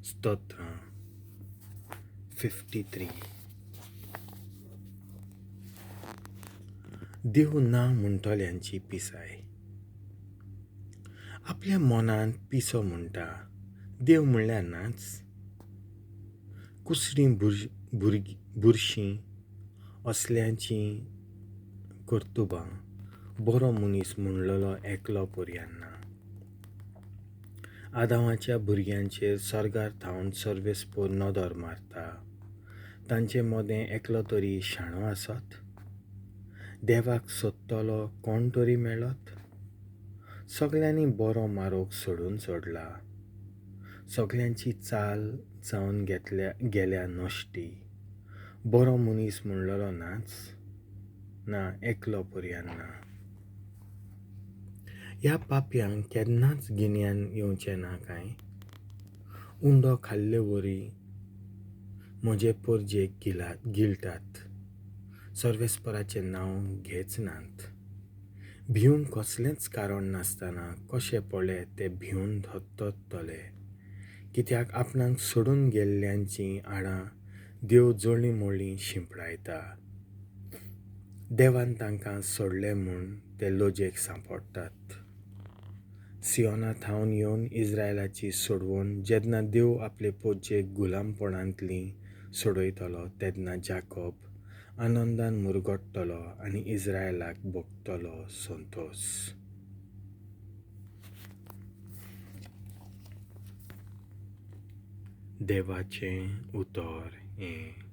स्तोत्र 53. देव ना म्हणटोल्यांची पिसाय. आपल्या मनांत पिसो म्हणटा देव म्हणल्यार नाच. कुसरीं बुरशीं असल्यांची kortubaं बरो मनीस म्हणलेलो एकलो पर्यांना. आदामाच्या भुरग्यांचेर सर्गार थावन सर्वेस्पर नदर मारता. तांचे मोदें एकलो तरी शाणो आसत. देवाक सोदतलो कोण तरी मेळत. सगल्यांनी बरो मारोग सोडून सोडला. सगल्यांची चाल जावन गेल्या नश्टी. बरो मनीस म्हणलेलो नाच ना एकलो पर्यांना. ह्या पापयांक केन्नाच गिन्यान येवचें ना काय. उंडो खाल्ले वरी म्हजे परजेक गिळटात. सर्वेस्पराचें नांव घेच नात. भिवंक कसलेंच कारण नासतना कशे पडले ते भिवन धत्तले. कित्याक आपणाक सोडून गेल्ल्यांची आडां देव जळीं मोळीं शिंपडायता. देवान तांकां सोडले म्हूण ते लजेक सांपडटात. सियोना थावन येवन इस्रायलाची सोडवण जेन्ना देव आपले पोरचेक गुलामपणांतली सोडयतलो तेन्ना जाकोब आनंदान मुरगडटलो आनी इस्रायलाक भोगतलो संतोष. देवाचें उतर हें.